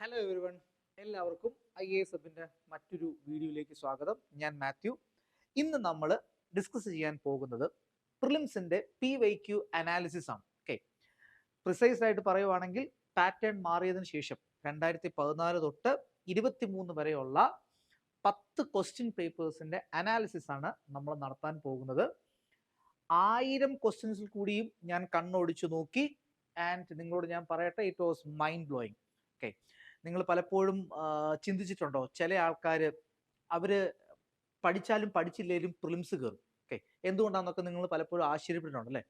Hello everyone, എല്ലാവർക്കും IAS സബിന്റെ മറ്റൊരു വീഡിയോയിലേക്ക് സ്വാഗതം. ഞാൻ മാത്യു. ഇന്ന് നമ്മൾ ഡിസ്കസ് ചെയ്യാൻ പോകുന്നത് പ്രിലിംസിന്റെ PYQ അനാലിസിസ് ആണ്. ഓക്കെ, പ്രിസൈസ് ആയിട്ട് പറയുവാണെങ്കിൽ പാറ്റേൺ മാറിയതിനു ശേഷം 2014 തൊട്ട് 23 വരെയുള്ള 10 ക്വസ്റ്റ്യൻ പേപ്പേഴ്സിന്റെ അനാലിസിസ് ആണ് നമ്മൾ നടത്താൻ പോകുന്നത്. 1000 ക്വസ്റ്റ്യൻസിൽ കൂടിയും ഞാൻ കണ്ണോടിച്ചു നോക്കി. ആൻഡ് നിങ്ങളോട് ഞാൻ പറയട്ടെ, it was mind blowing. Okay, നിങ്ങൾ പലപ്പോഴും ചിന്തിച്ചിട്ടുണ്ടോ, ചില ആൾക്കാർ അവര് പഠിച്ചാലും പഠിച്ചില്ലെങ്കിലും പ്രിലിംസ് കയറും. ഓക്കെ, എന്തുകൊണ്ടാണെന്നൊക്കെ നിങ്ങൾ പലപ്പോഴും ആശ്ചര്യപ്പെട്ടിട്ടുണ്ട് അല്ലേ?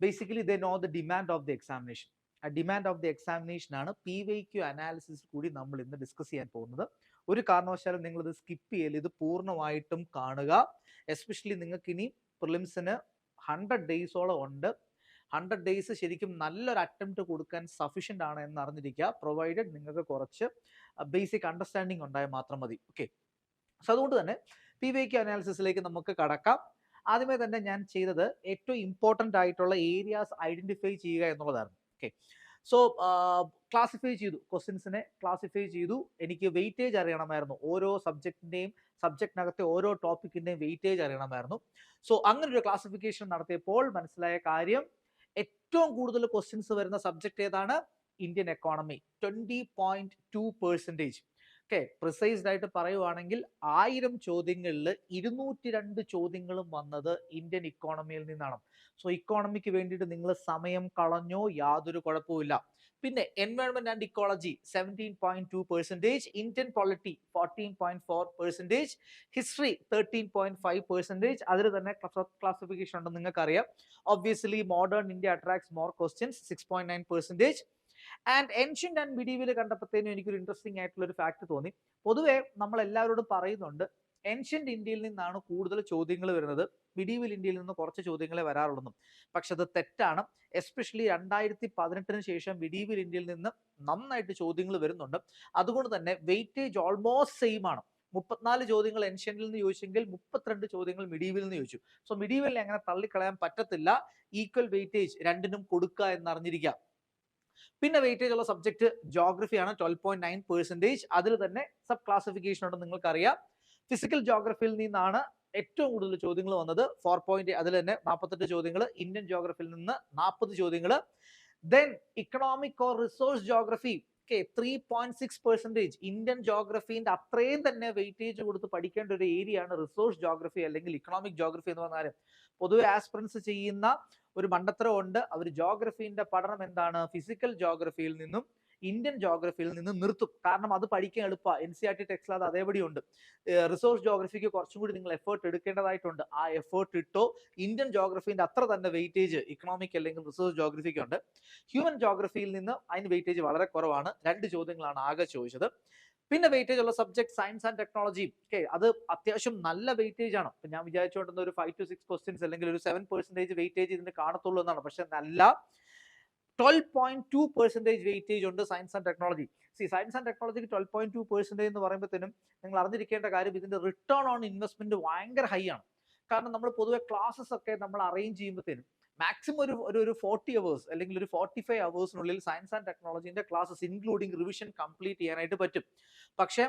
Basically they know the demand of the examination. ആ ഡിമാൻഡ് ഓഫ് ദി എക്സാമിനേഷൻ ആണ് PYQ അനാലിസിസ് കൂടി നമ്മൾ ഇന്ന് ഡിസ്കസ് ചെയ്യാൻ പോകുന്നത്. ഒരു കാരണവശാലും നിങ്ങൾ ഇത് സ്കിപ്പ് ചെയ്യല്, ഇത് പൂർണ്ണമായിട്ടും കാണുക. എസ്പെഷ്യലി നിങ്ങൾക്ക് ഇനി പ്രിലിംസിന് 100 ഡേയ്സോളം ഉണ്ട്. 100 ഡേയ്സ് ശരിക്കും നല്ലൊരു അറ്റംപ്റ്റ് കൊടുക്കാൻ സഫീഷ്യൻ്റ് ആണ് എന്ന് അറിഞ്ഞിരിക്കുക, പ്രൊവൈഡഡ് നിങ്ങൾക്ക് കുറച്ച് ബേസിക് അണ്ടർസ്റ്റാൻഡിങ് ഉണ്ടായാൽ മാത്രം മതി. ഓക്കെ, സോ അതുകൊണ്ട് തന്നെ PYQ അനാലിസിസിലേക്ക് നമുക്ക് കടക്കാം. ആദ്യമേ തന്നെ ഞാൻ ചെയ്തത് ഏറ്റവും ഇമ്പോർട്ടൻ്റ് ആയിട്ടുള്ള ഏരിയാസ് ഐഡന്റിഫൈ ചെയ്യുക എന്നുള്ളതാണ്. ഓക്കെ, സോ ക്ലാസിഫൈ ചെയ്തു, ക്വസ്റ്റ്യൻസിനെ ക്ലാസിഫൈ ചെയ്തു. എനിക്ക് വെയിറ്റേജ് അറിയണമായിരുന്നു, ഓരോ സബ്ജക്റ്റിനകത്തെ ഓരോ ടോപ്പിക്കിന്റെയും വെയിറ്റേജ് അറിയണമായിരുന്നു. സോ അങ്ങനെ ഒരു ക്ലാസിഫിക്കേഷൻ നടത്തിയപ്പോൾ മനസ്സിലായ കാര്യം, ഏറ്റവും കൂടുതൽ ക്വസ്റ്റ്യൻസ് വരുന്ന സബ്ജക്ട് ഏതാണ്? Indian economy, 20.2%. ഓക്കെ, പ്രിസൈസ്ഡ് ആയിട്ട് പറയുവാണെങ്കിൽ 1000 ചോദ്യങ്ങളിൽ 202 ചോദ്യങ്ങളും വന്നത് ഇന്ത്യൻ ഇക്കോണമിയിൽ നിന്നാണ്. സോ ഇക്കോണമിക്ക് വേണ്ടിയിട്ട് നിങ്ങൾ സമയം കളഞ്ഞോ യാതൊരു കുഴപ്പമില്ല. പിന്നെ environment and ecology 17.2%, Indian polity 14.4%, history 13.5%. അതിൽ തന്നെ ക്ലാസിഫിക്കേഷൻ ഉണ്ടെന്ന് നിങ്ങൾക്കറിയാം. Obviously modern India attracts more questions 6.9%. And ancient and medieval കണ്ടപ്പോഴത്തേനും എനിക്കൊരു ഇൻട്രസ്റ്റിംഗ് ആയിട്ടുള്ള ഒരു ഫാക്ട് തോന്നി. പൊതുവെ നമ്മൾ എല്ലാവരോടും പറയുന്നുണ്ട് ഏൻഷ്യന്റ് ഇന്ത്യയിൽ നിന്നാണ് കൂടുതൽ ചോദ്യങ്ങൾ വരുന്നത്, മിഡീവൽ ഇന്ത്യയിൽ നിന്ന് കുറച്ച് ചോദ്യങ്ങളെ വരാറുള്ളൂ. പക്ഷെ അത് തെറ്റാണ്. എസ്പെഷ്യലി 2018 ശേഷം മിഡീവൽ ഇന്ത്യയിൽ നിന്ന് നന്നായിട്ട് ചോദ്യങ്ങൾ വരുന്നുണ്ട്. അതുകൊണ്ട് തന്നെ വെയിറ്റേജ് ഓൾമോസ്റ്റ് സെയിം ആണ്. 34 ചോദ്യങ്ങൾ ഏൻഷ്യന്റിൽ നിന്ന് ചോദിച്ചെങ്കിൽ 32 ചോദ്യങ്ങൾ മിഡീവലിൽ നിന്ന് ചോദിച്ചു. സോ മിഡീവലിനെ അങ്ങനെ തള്ളിക്കളയാൻ പറ്റത്തില്ല. ഈക്വൽ വെയിറ്റേജ് രണ്ടിനും കൊടുക്കുക എന്നറിഞ്ഞിരിക്കുക. പിന്നെ വെയിറ്റേജ് ഉള്ള സബ്ജക്ട് ജോഗ്രഫിയാണ്, 12.9%. അതിൽ തന്നെ സബ് ക്ലാസിഫിക്കേഷൻ ഉണ്ടെന്ന് നിങ്ങൾക്കറിയാം. ഫിസിക്കൽ ജോഗ്രഫിയിൽ നിന്നാണ് ഏറ്റവും കൂടുതൽ ചോദ്യങ്ങൾ വന്നത്, 4 അതിൽ തന്നെ 48 ചോദ്യങ്ങൾ. ഇന്ത്യൻ ജോഗ്രഫിയിൽ നിന്ന് 40 ചോദ്യങ്ങൾ. Then economic or resource geography 3.6%. Indian ജോഗ്രഫീന്റെ അത്രയും തന്നെ വെയിറ്റേജ് കൊടുത്ത് പഠിക്കേണ്ട ഒരു ഏരിയ ആണ് റിസോഴ്സ് ജോഗ്രഫി അല്ലെങ്കിൽ ഇക്കണോമിക് ജോഗ്രഫി എന്ന് പറഞ്ഞാൽ. പൊതുവെ ആസ്പിറൻസ് ചെയ്യുന്ന ഒരു മണ്ടത്തരം ഉണ്ട്, അവർ ജോഗ്രഫീന്റെ പഠനം എന്താണ്, ഫിസിക്കൽ ജോഗ്രഫിയിൽ നിന്നും ഇന്ത്യൻ ജോഗ്രഫിയിൽ നിന്നും നിർത്തും. കാരണം അത് പഠിക്കാൻ എളുപ്പമാണ്, NCERT ടെക്സ്റ്റിൽ അത് അതേപടി ഉണ്ട്. റിസോഴ്സ് ജോഗ്രഫിക്ക് കുറച്ചും കൂടി നിങ്ങൾ എഫേർട്ട് എടുക്കേണ്ടതായിട്ടുണ്ട്. ആ എഫേർട്ട് ഇട്ടോ. ഇന്ത്യൻ ജോഗ്രഫീന്റെ അത്ര തന്നെ വെയിറ്റേജ് ഇക്കണോമിക് അല്ലെങ്കിൽ റിസോഴ്സ് ജോഗ്രഫിക്ക് ഉണ്ട്. ഹ്യൂമൻ ജോഗ്രഫിയിൽ നിന്ന് അതിന് വെയിറ്റേജ് വളരെ കുറവാണ്, 2 ചോദ്യങ്ങളാണ് ആകെ ചോദിച്ചത്. പിന്നെ വെയിറ്റേജ് ഉള്ള subject science and technology. Okay, അത് അത്യാവശ്യം നല്ല വെയിറ്റേജ് ആണ്. ഞാൻ വിചാരിച്ചുകൊണ്ടിരുന്ന ഒരു 5 to 6 ക്വസ്റ്റ്യൻസ് അല്ലെങ്കിൽ ഒരു 7% വെയിറ്റേജ് ഇതിന് കാണത്തുള്ളൂ എന്നാണ്. പക്ഷെ നല്ല 12.2% വെയിറ്റേജ് ഉണ്ട് science and technology. Science and ടെക്നോളജിക്ക് 12.2% എന്ന് പറയുമ്പോഴത്തേനും നിങ്ങൾ അറിഞ്ഞിരിക്കേണ്ട കാര്യം, ഇതിന്റെ റിട്ടേൺ ഓൺ ഇൻവെസ്റ്റ്മെന്റ് ഭയങ്കര ഹൈ ആണ്. കാരണം നമ്മൾ പൊതുവെ ക്ലാസ്സസ് ഒക്കെ നമ്മൾ അറേഞ്ച് ചെയ്യുമ്പോഴത്തേനും മാക്സിമം ഒരു 40 അവേഴ്സ് അല്ലെങ്കിൽ ഒരു 45 അവേഴ്സിനുള്ളിൽ സയൻസ് ആൻഡ് ടെക്നോളജിന്റെ ക്ലാസ്സസ് ഇൻക്ലൂഡിങ് റിവിഷൻ കംപ്ലീറ്റ് ചെയ്യാനായിട്ട് പറ്റും. പക്ഷെ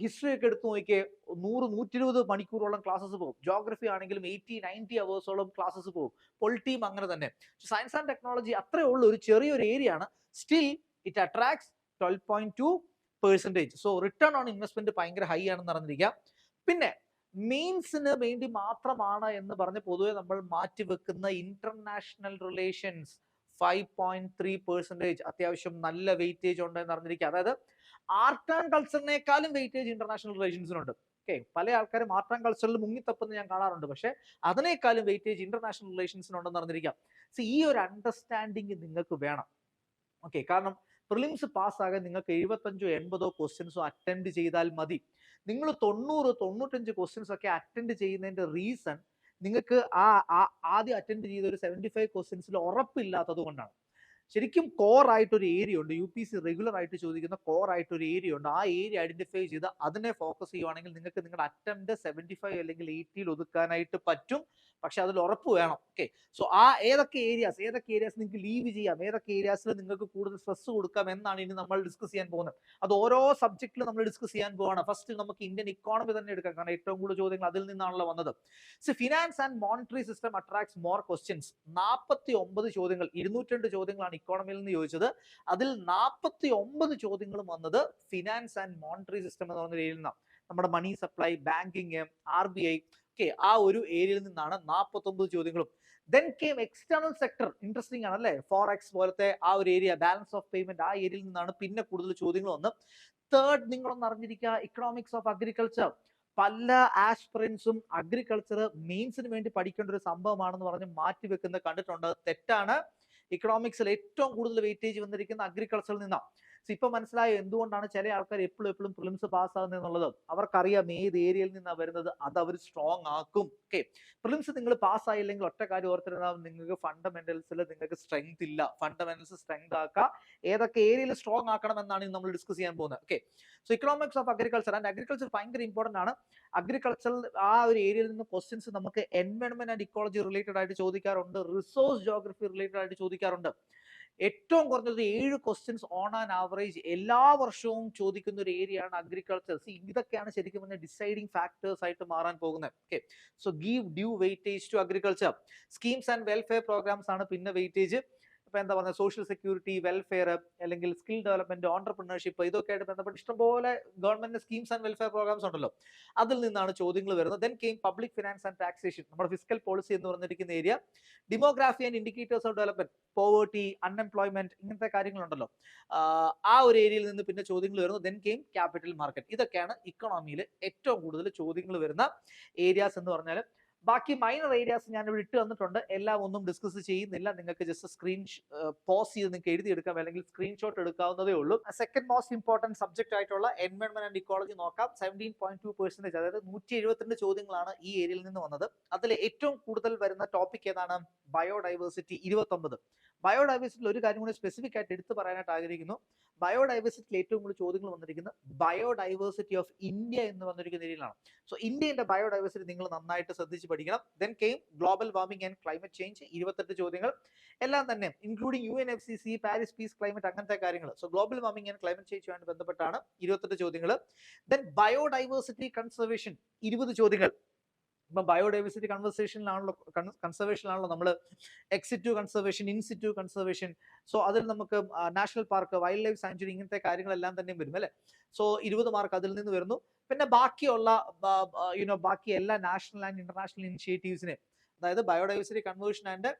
ഹിസ്റ്ററി ഒക്കെ എടുത്തു നോക്കിയേ, 100-120 മണിക്കൂറോളം ക്ലാസ്സസ് പോകും. ജോഗ്രഫി ആണെങ്കിലും 80-90 അവേഴ്സോളം ക്ലാസ്സസ് പോകും. പൊളിറ്റിയും അങ്ങനെ തന്നെ. സയൻസ് ആൻഡ് ടെക്നോളജി അത്രേ ഉള്ളൂ, ഒരു ചെറിയൊരു ഏരിയ ആണ്. Still it attracts 12.2%. So return on investment ഭയങ്കര ഹൈ ആണെന്ന് അറിഞ്ഞിരിക്കാം. പിന്നെ മെയിൻസിന് വേണ്ടി മാത്രമാണ് എന്ന് പറഞ്ഞ് പൊതുവെ നമ്മൾ മാറ്റിവെക്കുന്ന ഇന്റർനാഷണൽ റിലേഷൻസ് 5.3%. അത്യാവശ്യം നല്ല വെയിറ്റേജ് ഉണ്ട് എന്ന് അറിഞ്ഞിരിക്കുക. അതായത് ആർട്ട് ആൻഡ് കൾച്ചറിനേക്കാളും വെയിറ്റേജ് ഇന്റർനാഷണൽ റിലേഷൻസിനുണ്ട്. ഓക്കെ, പല ആൾക്കാരും ആർട്ട് ആൻഡ് കൾച്ചറിൽ മുങ്ങിത്തപ്പെന്ന് ഞാൻ കാണാറുണ്ട്, പക്ഷെ അതിനേക്കാളും വെയിറ്റേജ് ഇന്റർനാഷണൽ റിലേഷൻസിനുണ്ടെന്ന് അറിഞ്ഞിരിക്കാം. സോ ഈ ഒരു അണ്ടർസ്റ്റാൻഡിങ് നിങ്ങൾക്ക് വേണം. ഓക്കെ, കാരണം പ്രിലിംസ് പാസ്സാകാൻ നിങ്ങൾക്ക് 75-80 ക്വസ്റ്റ്യൻസോ അറ്റൻഡ് ചെയ്താൽ മതി. നിങ്ങൾ 90-95 ക്വസ്റ്റ്യൻസ് ഒക്കെ അറ്റൻഡ് ചെയ്യുന്നതിന്റെ റീസൺ നിങ്ങൾക്ക് ആദ്യം അറ്റൻഡ് ചെയ്ത ഒരു 75 ക്വസ്റ്റ്യൻസിൽ ഉറപ്പില്ലാത്തത് കൊണ്ടാണ്. ശരിക്കും കോർ ആയിട്ടൊരു ഏരിയ ഉണ്ട്, UPSC റെഗുലർ ആയിട്ട് ചോദിക്കുന്ന കോർ ആയിട്ടൊരു ഏരിയ ഉണ്ട്. ആ ഏരിയ ഐഡന്റിഫൈ ചെയ്ത് അതിനെ ഫോക്കസ് ചെയ്യുവാണെങ്കിൽ നിങ്ങൾക്ക് നിങ്ങളുടെ അറ്റംപ്റ്റ് 75 അല്ലെങ്കിൽ 80 ഒതുക്കാനായിട്ട് പറ്റും. പക്ഷെ അതിൽ ഉറപ്പ് വേണം. ഓക്കെ, സോ ആ ഏതൊക്കെ ഏരിയാസ് നിങ്ങൾക്ക് ലീവ് ചെയ്യാം, ഏതൊക്കെ ഏരിയാസിൽ നിങ്ങൾക്ക് കൂടുതൽ സ്ട്രെസ് കൊടുക്കാം എന്നാണ് ഇനി നമ്മൾ ഡിസ്കസ് ചെയ്യാൻ പോകുന്നത്. അത് ഓരോ സബ്ജക്റ്റിലും നമ്മൾ ഡിസ്കസ് ചെയ്യാൻ പോവാണ്. ഫസ്റ്റ് നമുക്ക് ഇന്ത്യൻ ഇക്കോണമി തന്നെ എടുക്കാം, കാരണം ഏറ്റവും കൂടുതൽ ചോദ്യങ്ങൾ അതിൽ നിന്നാണല്ലോ വന്നത്. Finance and monetary system attracts more questions. 49 ചോദ്യങ്ങൾ, 202 ചോദ്യങ്ങളാണ് ഇക്കോണമിയിൽ നിന്ന് ചോദിച്ചത്. അതിൽ 49 ചോദ്യങ്ങളും വന്നത് ഫിനാൻസ് ആൻഡ് മോണിറ്ററി സിസ്റ്റം എന്ന് പറഞ്ഞ ഏരിയയിൽ നിന്നാണ്. നമ്മുടെ മണി സപ്ലൈ, ബാങ്കിങ്, RBI, ആ ഒരു ഏരിയയിൽ നിന്നാണ് 49 ചോദ്യങ്ങളും. Then came external sector. Interesting ആണ് അല്ലേ? ഫോറക്സ് പോലത്തെ ആ ഒരു ഏരിയ, ബാലൻസ് ഓഫ് പേയ്മെന്റ്, ആ ഏരിയയിൽ നിന്നാണ് പിന്നെ കൂടുതൽ ചോദ്യങ്ങൾ വന്ന്. തേർഡ്, നിങ്ങളൊന്ന് അറിഞ്ഞിരിക്കുക, ഇക്കണോമിക്സ് ഓഫ് അഗ്രികൾച്ചർ. പല ആസ്പിറൻസും അഗ്രികൾച്ചർ മെയിൻസിന് വേണ്ടി പഠിക്കേണ്ട ഒരു സംഭവമാണെന്ന് പറഞ്ഞ് മാറ്റിവെക്കുന്നത് കണ്ടിട്ടുണ്ട്. തെറ്റാണ്. ഇക്കണോമിക്സിൽ ഏറ്റവും കൂടുതൽ വെയിറ്റേജ് വന്നിരിക്കുന്ന അഗ്രികൾച്ചറിൽ നിന്നാണ്. ഇപ്പൊ മനസ്സിലായോ എന്തുകൊണ്ടാണ് ചില ആൾക്കാർ എപ്പോഴും പ്രിലിംസ് പാസ്സാകുന്നത് എന്നുള്ളത്? അവർക്കറിയാം ഏത് ഏരിയയിൽ നിന്നാണ് വരുന്നത്, അത് അവർ സ്ട്രോങ് ആക്കും. ഓക്കെ, പ്രിലിംസ് നിങ്ങൾ പാസ്സായില്ലെങ്കിൽ ഒറ്റ കാര്യം ഓർത്തിരുന്നാൽ നിങ്ങൾക്ക് ഫണ്ടമെന്റൽസിൽ നിങ്ങൾക്ക് സ്ട്രെങ്ത് ഇല്ല. ഫണ്ടമെന്റൽസ് സ്ട്രെങ്ത് ആക്കുക, ഏതൊക്കെ ഏരിയയിൽ സ്ട്രോങ് ആക്കണം എന്നാണ് നമ്മൾ ഡിസ്കസ് ചെയ്യാൻ പോകുന്നത്. Okay, so economics of agriculture and agriculture ഭയങ്കര ഇമ്പോർട്ടന്റ് ആണ്. അഗ്രികൾച്ചർ ആ ഒരു ഏരിയയിൽ നിന്ന് ക്വസ്റ്റ്യൻസ് നമുക്ക് എൻവയോൺമെന്റ് ആൻഡ് ഇക്കോളജി റിലേറ്റഡ് ആയിട്ട് ചോദിക്കാറുണ്ട്, റിസോഴ്സ് ജോഗ്രഫി റിലേറ്റഡ് ആയിട്ട് ചോദിക്കാറുണ്ട്. ഏറ്റവും കുറഞ്ഞത് 7 ക്വസ്റ്റ്യൻസ് ഓൺ ആൻ ആവറേജ് എല്ലാ വർഷവും ചോദിക്കുന്ന ഒരു ഏരിയ ആണ് അഗ്രികൾച്ചർ. ഇതൊക്കെയാണ് ശരിക്കും പറഞ്ഞാൽ ഡിസൈഡിങ് ഫാക്ടേഴ്സ് ആയിട്ട് മാറാൻ പോകുന്നത്. Okay, so give due weightage to agriculture. Schemes and welfare programs ആണ് പിന്നെ വെയിറ്റേജ്. ഇപ്പൊ എന്താ പറയുക, സോഷ്യൽ സെക്യൂരിറ്റി, വെൽഫെയർ, അല്ലെങ്കിൽ സ്കിൽ ഡെവലപ്മെന്റ്, ഓണ്ടർപ്രണർഷിപ്പ്, ഇതൊക്കെ ആയിട്ട് ബന്ധപ്പെട്ട് ഇഷ്ടംപോലെ government schemes and welfare programs ഉണ്ടല്ലോ, അതിൽ നിന്നാണ് ചോദ്യങ്ങൾ വരുന്നത്. Then came public finance and taxation, നമ്മുടെ ഫിസ്ക്കൽ പോളിസി എന്ന് പറഞ്ഞിരിക്കുന്ന area. Demography and indicators of development, poverty, unemployment, ഇങ്ങനത്തെ കാര്യങ്ങളുണ്ടല്ലോ, ആ ഒരു ഏരിയയിൽ നിന്ന് പിന്നെ ചോദ്യങ്ങൾ വരുന്നു. Then came capital market. ഇതൊക്കെയാണ് ഇക്കണോമിയിൽ ഏറ്റവും കൂടുതൽ ചോദ്യങ്ങൾ വരുന്ന ഏരിയാസ് എന്ന് പറഞ്ഞാൽ. ബാക്കി മൈനർ ഏരിയാസ് ഞാൻ ഇവിടെ ഇട്ട് തന്നിട്ടുണ്ട്, എല്ലാം ഒന്നും ഡിസ്കസ് ചെയ്യുന്നില്ല. നിങ്ങൾക്ക് ജസ്റ്റ് സ്ക്രീൻ പോസ് ചെയ്ത് നിങ്ങൾക്ക് എഴുതിയെടുക്കാം, അല്ലെങ്കിൽ സ്ക്രീൻഷോട്ട് എടുക്കാവുന്നതേ ഉള്ളൂ. സെക്കൻഡ് മോസ്റ്റ് ഇമ്പോർട്ടന്റ് സബ്ജക്ട് ആയിട്ടുള്ള എൻവയോൺമെന്റ് ആൻഡ് ഇക്കോളജി നോക്കാം. 17.2%, അതായത് 172 ചോദ്യങ്ങളാണ് ഈ ഏരിയയിൽ നിന്ന് വന്നത്. അതിൽ ഏറ്റവും കൂടുതൽ വരുന്ന ടോപ്പിക് ഏതാണ്? ബയോഡൈവേഴ്സിറ്റി, 29. ബയോഡൈവേഴ്സിറ്റിയിൽ ഒരു കാര്യം കൂടി സ്പെസിഫിക് ആയിട്ട് എടുത്തു പറയാനായിട്ട് ആഗ്രഹിക്കുന്നു. ബയോഡൈവേഴ്സിറ്റിയിൽ ഏറ്റവും കൂടുതൽ ചോദ്യങ്ങൾ വന്നിരിക്കുന്നത് ബയോഡൈവേഴ്സിറ്റി ഓഫ് ഇന്ത്യ എന്ന് വന്നിരിക്കുന്ന ഏരിയയിലാണ്. സോ ഇന്ത്യയുടെ ബയോഡൈവേഴ്സിറ്റി നിങ്ങൾ നന്നായിട്ട് ശ്രദ്ധിച്ച് പഠിക്കണം. Then came global warming and climate change, 28 ചോദ്യങ്ങൾ, എല്ലാം തന്നെ including UNFCC, Paris peace climate, അങ്ങനത്തെ കാര്യങ്ങൾ. So global warming and climate ചേഞ്ചുമായി ബന്ധപ്പെട്ടാണ് 28 ചോദ്യങ്ങൾ. ദെൻ ബയോഡൈവേഴ്സിറ്റി കൺസർവേഷൻ, 20 ചോദ്യങ്ങൾ. ഇപ്പൊ ബയോഡൈവേഴ്സിറ്റി കൺസർവേഷനിലാണല്ലോ നമ്മൾ ex situ conservation, in situ conservation. So അതിൽ നമുക്ക് national park, wild life sanctuary, ഇങ്ങനത്തെ കാര്യങ്ങളെല്ലാം തന്നെ വരും അല്ലെ. സോ 20 മാർക്ക് അതിൽ നിന്ന് വരുന്നു. പിന്നെ ബാക്കിയുള്ള ബാക്കി എല്ലാ നാഷണൽ ആൻഡ് ഇന്റർനാഷണൽ ഇനിഷ്യേറ്റീവ്സിനെ, അതായത് biodiversity conversion and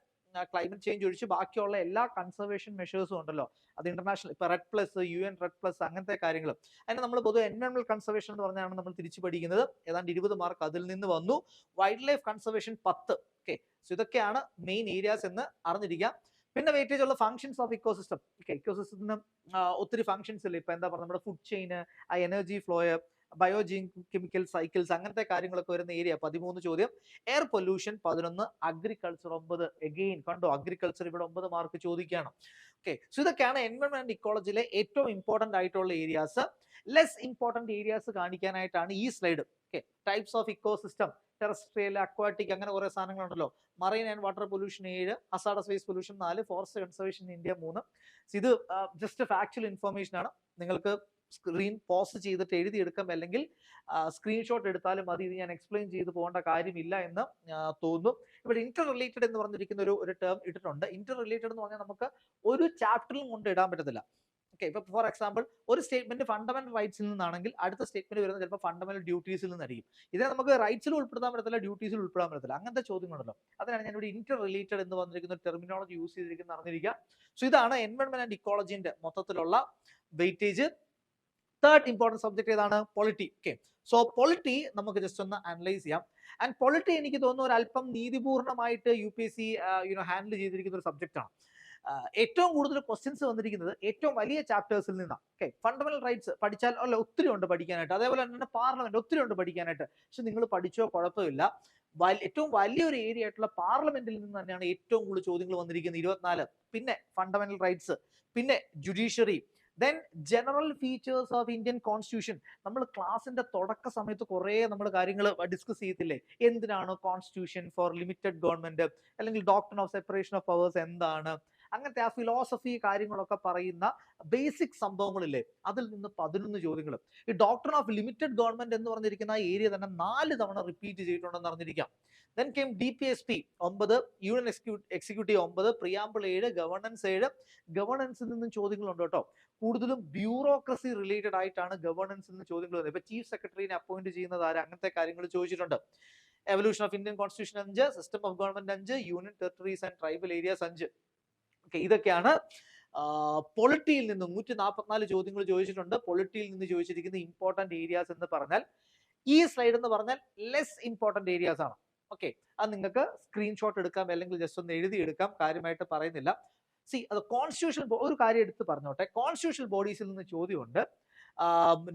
climate change ഒഴിച്ച് ബാക്കിയുള്ള എല്ലാ കൺസർവേഷൻ മെഷേഴ്സും ഉണ്ടല്ലോ, അത് ഇന്റർനാഷണൽ, ഇപ്പൊ red plus, UN red plus, അങ്ങനത്തെ കാര്യങ്ങൾ. അതിന് നമ്മൾ പൊതുവെ എൻവയോൺമെന്റൽ കൺസർവേഷൻ എന്ന് പറഞ്ഞാണ് നമ്മൾ തിരിച്ചു പഠിക്കുന്നത്. ഏതാണ്ട് 20 മാർക്ക് അതിൽ നിന്ന് വന്നു. Wild life conservation 10. Okay, so ഇതൊക്കെയാണ് മെയിൻ ഏരിയാസ് എന്ന് അറിഞ്ഞിരിക്കാം. പിന്നെ വെയിറ്റേജ് ഉള്ള ഫംഗ്ഷൻസ് ഓഫ് ഇക്കോസിസ്റ്റം. ഇക്കോസിസ്റ്റത്തിന് ഒത്തിരി ഫംഗ്ഷൻസ് ഇല്ല. ഇപ്പൊ എന്താ പറയുക, നമ്മുടെ ഫുഡ് ചെയിന്, ആ എനർജി ഫ്ലോയ്, ബയോകെമിക്കൽ സൈക്കിൾസ്, അങ്ങനത്തെ കാര്യങ്ങളൊക്കെ വരുന്ന ഏരിയ. 13 ചോദ്യം. Air pollution 11. അഗ്രികൾച്ചർ 9. എഗെയിൻ കണ്ടോ, അഗ്രികൾച്ചർ ഇവിടെ 9 മാർക്ക് ചോദിക്കുകയാണ്. ഓക്കെ, സോ ഇതൊക്കെയാണ് എൻവയോൺമെന്റ് ഇക്കോളജിയിലെ ഏറ്റവും ഇമ്പോർട്ടന്റ് ആയിട്ടുള്ള ഏരിയാസ്. ലെസ് ഇമ്പോർട്ടന്റ് ഏരിയാസ് കാണിക്കാനായിട്ടാണ് ഈ slide. Okay, types of ecosystem, terrestrial, aquatic, അങ്ങനെ കുറെ സാധനങ്ങളുണ്ടല്ലോ. Marine and water pollution 7, hazardous waste pollution 4, forest conservation India 3. ഇത് ജസ്റ്റ് ഫാക്ച്വൽ ഇൻഫർമേഷൻ ആണ്. നിങ്ങൾക്ക് സ്ക്രീൻ പോസ് ചെയ്തിട്ട് എഴുതിയെടുക്കാം, അല്ലെങ്കിൽ സ്ക്രീൻഷോട്ട് എടുത്താലും മതി. ഇത് ഞാൻ എക്സ്പ്ലെയിൻ ചെയ്ത് പോകേണ്ട കാര്യമില്ല എന്ന് തോന്നുന്നു. ഇവിടെ ഇന്റർ റിലേറ്റഡ് എന്ന് പറഞ്ഞിരിക്കുന്ന ഒരു ടേം ഇട്ടിട്ടുണ്ട്. ഇന്റർ റിലേറ്റഡ് എന്ന് പറഞ്ഞാൽ നമുക്ക് ഒരു ചാപ്റ്ററിലും കൊണ്ട് ഇടാൻ പറ്റത്തില്ല. ഓക്കെ, ഇപ്പൊ ഫോർ എക്സാമ്പിൾ ഒരു സ്റ്റേറ്റ്മെന്റ് ഫണ്ടമെന്റൽ റൈറ്റ്സിൽ നിന്നാണെങ്കിൽ അടുത്ത സ്റ്റേറ്റ്മെന്റ് വരുന്നത് ചിലപ്പോൾ ഫണ്ടമെന്റൽ ഡ്യൂട്ടീസിൽ നിന്നായിരിക്കും. ഇതിനെ നമുക്ക് റൈറ്റ്സിൽ ഉൾപ്പെടുത്താൻ പറ്റത്തില്ല, ഡ്യൂട്ടീസിൽ ഉൾപ്പെടാൻ പറ്റത്തില്ല, അങ്ങനത്തെ ചോദ്യങ്ങളുണ്ടല്ലോ. അതിനാണ് ഞാൻ ഇവിടെ ഇന്റർ റിലേറ്റഡ് എന്ന് പറഞ്ഞിരിക്കുന്ന ടെർമിനോളജി യൂസ് ചെയ്തിരിക്കുന്നത് അറിഞ്ഞിരിക്കുക. സോ ഇതാണ് എൻവയോൺമെന്റ് ആൻഡ് ഇക്കോളജിന്റെ മൊത്തത്തിലുള്ള വെയിറ്റേജ്. തേർഡ് ഇമ്പോർട്ടൻറ്റ് സബ്ജക്ട് ഏതാണ്? പൊളിറ്റി. ഓക്കെ, സോ പൊളിറ്റി നമുക്ക് ജസ്റ്റ് ഒന്ന് അനലൈസ് ചെയ്യാം. ആൻഡ് പൊളിറ്റി എനിക്ക് തോന്നുന്നു ഒരു അല്പം നീതിപൂർണ്ണമായിട്ട് UPSC ഹാൻഡിൽ ചെയ്തിരിക്കുന്ന ഒരു സബ്ജക്ട് ആണ്. ഏറ്റവും കൂടുതൽ ക്വസ്റ്റ്യൻസ് വന്നിരിക്കുന്നത് ഏറ്റവും വലിയ ചാപ്റ്റേഴ്സിൽ നിന്നാണ്. ഓക്കെ, ഫണ്ടമെന്റൽ റൈറ്റ്സ് പഠിച്ചാൽ ഒത്തിരി ഉണ്ട് പഠിക്കാനായിട്ട്. അതേപോലെ തന്നെ പാർലമെന്റ് ഒത്തിരി ഉണ്ട് പഠിക്കാനായിട്ട്. പക്ഷെ നിങ്ങൾ പഠിച്ചോ കുഴപ്പമില്ല. ഏറ്റവും വലിയൊരു ഏരിയ ആയിട്ടുള്ള പാർലമെന്റിൽ നിന്ന് തന്നെയാണ് ഏറ്റവും കൂടുതൽ ചോദ്യങ്ങൾ വന്നിരിക്കുന്നത് 24. പിന്നെ ഫണ്ടമെന്റൽ റൈറ്റ്സ്, പിന്നെ judiciary, then general features of Indian constitution. നമ്മൾ ക്ലാസിന്റെ തുടക്ക സമയത്ത് കുറെ നമ്മൾ കാര്യങ്ങൾ ഡിസ്കസ് ചെയ്തില്ലേ, എന്തിനാണ് കോൺസ്റ്റിറ്റ്യൂഷൻ ഫോർ ലിമിറ്റഡ് ഗവൺമെന്റ്, അല്ലെങ്കിൽ doctrine of separation of powers എന്താണ്, അങ്ങനത്തെ ആ ഫിലോസഫി കാര്യങ്ങളൊക്കെ പറയുന്ന ബേസിക് സംഭവങ്ങളില്ലേ, അതിൽ നിന്ന് 11 ചോദ്യങ്ങൾ. ഈ ഡോക്ട്രിൻ ഓഫ് ലിമിറ്റഡ് ഗവൺമെന്റ് എന്ന് പറഞ്ഞിരിക്കുന്ന ആ ഏരിയ തന്നെ 4 തവണ റിപ്പീറ്റ് ചെയ്തിട്ടുണ്ടെന്ന് അറിഞ്ഞിരിക്കാം. Then came DPSP 9, union executive 9, preamble 7, governance 7. ഗവർണൻസിൽ നിന്നും ചോദ്യങ്ങളുണ്ട് കേട്ടോ. കൂടുതലും ബ്യൂറോക്രസി റിലേറ്റഡ് ആയിട്ടാണ് ഗവർണൻസിൽ നിന്ന് ചോദ്യങ്ങൾ വരുന്നത്. ഇപ്പൊ ചീഫ് സെക്രട്ടറിനെ അപ്പോയിന്റ് ചെയ്യുന്നത് ആര്, അങ്ങനത്തെ കാര്യങ്ങൾ ചോദിച്ചിട്ടുണ്ട്. Evolution of Indian constitution 5, system of government 5, union territories and tribal areas 5. ഇതൊക്കെയാണ് പൊളിറ്റിയിൽ നിന്ന് 144 ചോദ്യങ്ങൾ ചോദിച്ചിട്ടുണ്ട്. പൊളിറ്റിയിൽ നിന്ന് ചോദിച്ചിരിക്കുന്ന ഇമ്പോർട്ടന്റ് ഏരിയാസ് എന്ന് പറഞ്ഞാൽ, ഈ സ്ലൈഡ് എന്ന് പറഞ്ഞാൽ ലെസ് ഇമ്പോർട്ടന്റ് ഏരിയാസ് ആണ്. ഓക്കെ, അത് നിങ്ങൾക്ക് സ്ക്രീൻഷോട്ട് എടുക്കാം, അല്ലെങ്കിൽ ജസ്റ്റ് ഒന്ന് എഴുതി എടുക്കാം, കാര്യമായിട്ട് പറയുന്നില്ല. അത് കോൺസ്റ്റിറ്റ്യൂഷൻ, ഒരു കാര്യം എടുത്ത് പറഞ്ഞോട്ടെ, കോൺസ്റ്റിറ്റ്യൂഷണൽ ബോഡീസിൽ നിന്ന് ചോദ്യമുണ്ട്,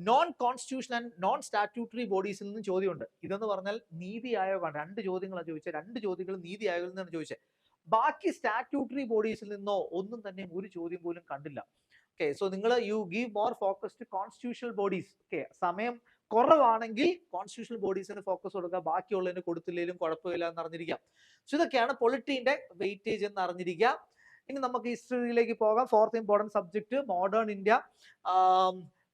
non constitution and non statutory ബോഡീസിൽ നിന്ന് ചോദ്യമുണ്ട്. ഇതെന്ന് പറഞ്ഞാൽ നീതി ആയോഗാണ്. 2 ചോദ്യങ്ങളാണ് ചോദിച്ചത്, 2 ചോദ്യങ്ങൾ നീതി ആയോഗിൽ നിന്നാണ് ചോദിച്ചത്. ബാക്കി സ്റ്റാറ്റ്യൂട്ടറി ബോഡീസിൽ നിന്നോ ഒന്നും തന്നെ ഒരു ചോദ്യം പോലും കണ്ടില്ല. ഓക്കെ, സോ നിങ്ങൾ you give more focus to constitutional bodies. Okay, സമയം കുറവാണെങ്കിൽ കോൺസ്റ്റിറ്റ്യൂഷണൽ ബോഡീസിന് ഫോക്കസ് കൊടുക്കുക, ബാക്കിയുള്ളതിന് കൊടുത്തില്ലെങ്കിലും കുഴപ്പമില്ല എന്ന് അറിഞ്ഞിരിക്കാം. സോ ഇതൊക്കെയാണ് പൊളിറ്റിന്റെ വെയിറ്റേജ് എന്ന് അറിഞ്ഞിരിക്കുക. ഇനി നമുക്ക് ഹിസ്റ്ററിയിലേക്ക് പോകാം. 4th important subject modern India.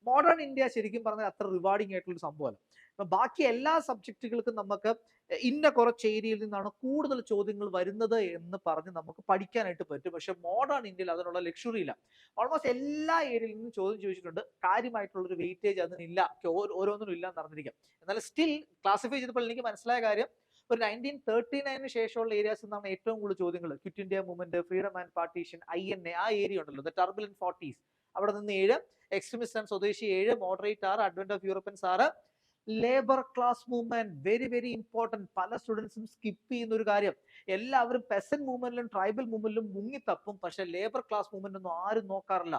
Modern India ശരിക്കും പറഞ്ഞാൽ അത്ര റിവാർഡിംഗ് ആയിട്ടുള്ള ഒരു സംഭവമല്ല. അപ്പൊ ബാക്കി എല്ലാ സബ്ജക്റ്റുകൾക്കും നമുക്ക് ഇന്ന കുറച്ച് ഏരിയയിൽ നിന്നാണ് കൂടുതൽ ചോദ്യങ്ങൾ വരുന്നത് എന്ന് പറഞ്ഞ് നമുക്ക് പഠിക്കാനായിട്ട് പറ്റും. പക്ഷെ മോഡേൺ ഇന്ത്യയിൽ അതിനുള്ള ലക്ഷറി ഇല്ല. ഓൾമോസ്റ്റ് എല്ലാ ഏരിയയിൽ നിന്നും ചോദ്യം ചോദിച്ചിട്ടുണ്ട്. കാര്യമായിട്ടുള്ളൊരു വെയിറ്റേജ് അതിനില്ല, ഓരോന്നിനും ഇല്ല എന്ന് അറിഞ്ഞിരിക്കാം. എന്നാൽ സ്റ്റിൽ ക്ലാസിഫൈ ചെയ്തപ്പോൾ എനിക്ക് മനസ്സിലായ കാര്യം, ഒരു 1939 ശേഷമുള്ള ഏരിയാസ് നിന്നാണ് ഏറ്റവും കൂടുതൽ ചോദ്യങ്ങൾ. Quit India movement, freedom and partition, INA, ആ ഏരിയ ഉണ്ടല്ലോ, ദ ടർബുലന്റ് 40s, അവിടെ നിന്ന് 7, എക്സ്ട്രീമിസ്റ്റ് ആൻഡ് സ്വദേശി 7, moderate 6, Advent of Europeans 6, labour class movement very very important. പല സ്റ്റുഡൻസും സ്കിപ്പ് ചെയ്യുന്ന ഒരു കാര്യം. എല്ലാവരും പെസന്റ് മൂവ്മെന്റിലും ട്രൈബൽ മൂവ്മെന്റിലും മുങ്ങിത്തപ്പും, പക്ഷെ ലേബർ ക്ലാസ് മൂവ്മെന്റ് ഒന്നും ആരും നോക്കാറില്ല.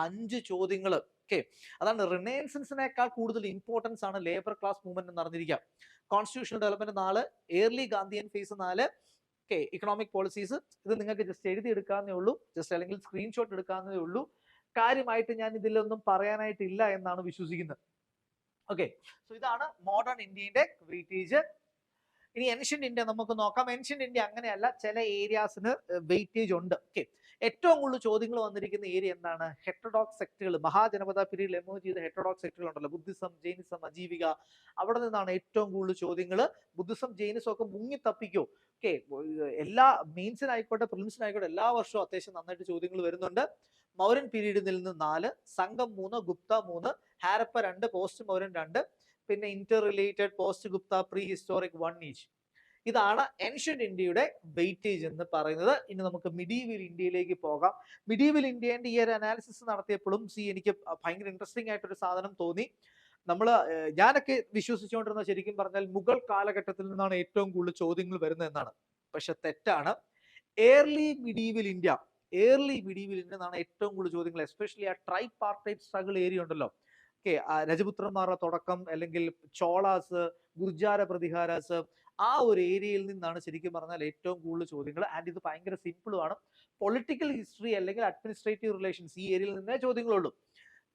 5 ചോദ്യങ്ങൾ. ഓക്കെ, അതാണ് റിനൈസൻസിനേക്കാൾ കൂടുതൽ ഇമ്പോർട്ടൻസ് ആണ് ലേബർ ക്ലാസ് മൂവ്മെന്റ് എന്ന് അറിഞ്ഞിരിക്കാം. Constitutional development 4, early Gandhian phase 4. Okay, economic policies, ഇത് നിങ്ങൾക്ക് ജസ്റ്റ് എഴുതി എടുക്കാവുന്നേ ഉള്ളൂ, ജസ്റ്റ് അല്ലെങ്കിൽ സ്ക്രീൻഷോട്ട് എടുക്കാവുന്നതേ ഉള്ളൂ. കാര്യമായിട്ട് ഞാൻ ഇതിലൊന്നും പറയാനായിട്ടില്ല എന്നാണ് വിശ്വസിക്കുന്നത്. ഓക്കെ, സോ ഇതാണ് മോഡേൺ ഇന്ത്യയുടെ വെയിറ്റേജ്. ഇനി ഏൻഷ്യന്റ് ഇന്ത്യ നമുക്ക് നോക്കാം. ഏൻഷ്യന്റ് ഇന്ത്യ അങ്ങനെയല്ല, ചില ഏരിയാസിന് വെയിറ്റേജ് ഉണ്ട്. ഓക്കെ, ഏറ്റവും കൂടുതൽ ചോദ്യങ്ങൾ വന്നിരിക്കുന്ന ഏരിയ എന്താണ്? ഹെറ്ററോഡോക്സ് സെക്ടുകൾ. മഹാജനപദ പീരീഡിൽ എമോജ് ചെയ്ത ഹെറ്ററോഡോക്സ് സെക്ടുകൾ ഉണ്ടല്ലോ, ബുദ്ധിസം, ജൈനിസം, അജീവിക, അവിടെ നിന്നാണ് ഏറ്റവും കൂടുതൽ ചോദ്യങ്ങൾ. ബുദ്ധിസം, ജൈനിസം ഒക്കെ മുങ്ങി തപ്പിക്കോ. ഓക്കെ, എല്ലാ മെയിൻസിനായിക്കോട്ടെ പ്രിലിംസിനായിക്കോട്ടെ എല്ലാ വർഷവും അത്യാവശ്യം നന്നായിട്ട് ചോദ്യങ്ങൾ വരുന്നുണ്ട്. മൗര്യൻ പീരീഡിൽ നിന്ന് 4, സംഘം 3, ഗുപ്ത 3, ഹാരപ്പ 2, പോസ്റ്റ് മൗര്യൻ 2, പിന്നെ Inter related, post Gupta, pre historic 1 each. ഇതാണ് ഏൻഷ്യന്റ് ഇന്ത്യയുടെ വെയിറ്റേജ് എന്ന് പറയുന്നത്. ഇനി നമുക്ക് മിഡീവൽ ഇന്ത്യയിലേക്ക് പോകാം. മിഡീവൽ ഇന്ത്യന്റെ ഈ ഒരു അനാലിസിസ് നടത്തിയപ്പോഴും എനിക്ക് ഭയങ്കര ഇൻട്രസ്റ്റിംഗ് ആയിട്ടൊരു സാധനം തോന്നി. ഞാനൊക്കെ വിശ്വസിച്ചുകൊണ്ടിരുന്ന, ശരിക്കും പറഞ്ഞാൽ മുഗൾ കാലഘട്ടത്തിൽ നിന്നാണ് ഏറ്റവും കൂടുതൽ ചോദ്യങ്ങൾ വരുന്നത് എന്നാണ്. പക്ഷെ തെറ്റാണ്. ഏർലി മിഡീവൽ ഇന്ത്യ നിന്നാണ് ഏറ്റവും കൂടുതൽ ചോദ്യങ്ങൾ. എസ്പെഷ്യലി ആ ട്രൈ പാർട്ടൈറ്റ് സ്ട്രഗിൾ ഏരിയ ഉണ്ടല്ലോ. ഓക്കെ, രജപുത്രന്മാരുടെ തുടക്കം, അല്ലെങ്കിൽ ചോളാസ്, ഗുർജാര പ്രതിഹാരാസ്, ആ ഒരു ഏരിയയിൽ നിന്നാണ് ശരിക്കും പറഞ്ഞാൽ ഏറ്റവും കൂടുതൽ ചോദ്യങ്ങൾ. ആൻഡ് ഇത് ഭയങ്കര സിമ്പിളുമാണ്. പൊളിറ്റിക്കൽ ഹിസ്റ്ററി അല്ലെങ്കിൽ അഡ്മിനിസ്ട്രേറ്റീവ് റിലേഷൻസ്, ഈ ഏരിയയിൽ നിന്നേ ചോദ്യങ്ങളുള്ളൂ.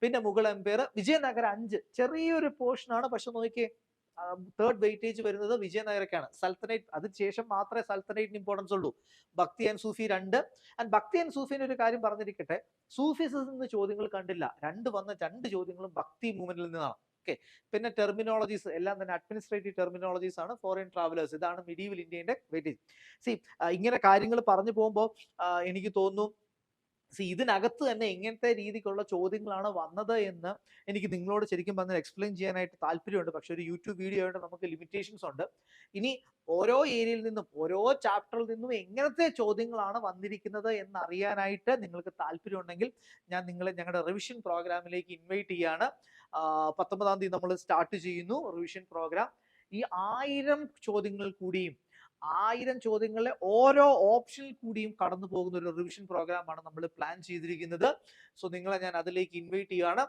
പിന്നെ മുഗൾ എംപയർ, വിജയനഗര 5, ചെറിയൊരു പോർഷൻ ആണ്, പക്ഷെ നോക്കിയേ തേർഡ് വെയിറ്റേജ് വരുന്നത് വിജയനഗരക്കാണ്. സൽത്തനേറ്റ്, അതിനുശേഷം മാത്രമേ സൽത്തനേറ്റിന് ഇമ്പോർട്ടൻസ് ഉള്ളൂ. ഭക്തി ആൻഡ് സൂഫി 2. ആൻഡ് ഭക്തി ആൻഡ് സൂഫിന്റെ ഒരു കാര്യം പറഞ്ഞിരിക്കട്ടെ, സൂഫിസിൽ നിന്ന് ചോദ്യങ്ങൾ കണ്ടില്ല. 2 ചോദ്യങ്ങളും ഭക്തി മൂവ്മെന്റിൽ നിന്നാണ്. ഓക്കെ, പിന്നെ ടെർമിനോളജീസ് എല്ലാം തന്നെ അഡ്മിനിസ്ട്രേറ്റീവ് ടെർമിനോളജീസ് ആണ്. ഫോറിൻ ട്രാവലേഴ്സ്, ഇതാണ് മിഡീവൽ ഇന്ത്യന്റെ വെയിറ്റേജ്. ഇങ്ങനെ കാര്യങ്ങൾ പറഞ്ഞു പോകുമ്പോൾ എനിക്ക് തോന്നുന്നു, ഇതിനകത്ത് തന്നെ എങ്ങനത്തെ രീതിക്കുള്ള ചോദ്യങ്ങളാണ് വന്നത് എന്ന് എനിക്ക് നിങ്ങളോട് ശരിക്കും പറഞ്ഞാൽ എക്സ്പ്ലെയിൻ ചെയ്യാനായിട്ട് താല്പര്യമുണ്ട്. പക്ഷെ ഒരു യൂട്യൂബ് വീഡിയോ ആയിട്ട് നമുക്ക് ലിമിറ്റേഷൻസ് ഉണ്ട്. ഇനി ഓരോ ഏരിയയിൽ നിന്നും, ഓരോ ചാപ്റ്ററിൽ നിന്നും എങ്ങനത്തെ ചോദ്യങ്ങളാണ് വന്നിരിക്കുന്നത് എന്നറിയാനായിട്ട് നിങ്ങൾക്ക് താല്പര്യം ഉണ്ടെങ്കിൽ ഞാൻ നിങ്ങളെ ഞങ്ങളുടെ റിവിഷൻ പ്രോഗ്രാമിലേക്ക് ഇൻവൈറ്റ് ചെയ്യാണ്. 19-ാം തീയതി നമ്മൾ സ്റ്റാർട്ട് ചെയ്യുന്നു റിവിഷൻ പ്രോഗ്രാം. ഈ 1000 ചോദ്യങ്ങൾ കൂടിയും 1000 ചോദ്യങ്ങളിലെ ഓരോ ഓപ്ഷനിൽ കൂടിയും കടന്നു പോകുന്ന ഒരു റിവിഷൻ പ്രോഗ്രാമാണ് നമ്മൾ പ്ലാൻ ചെയ്തിരിക്കുന്നത്. സോ നിങ്ങളെ ഞാൻ അതിലേക്ക് ഇൻവൈറ്റ് ചെയ്യുകയാണ്.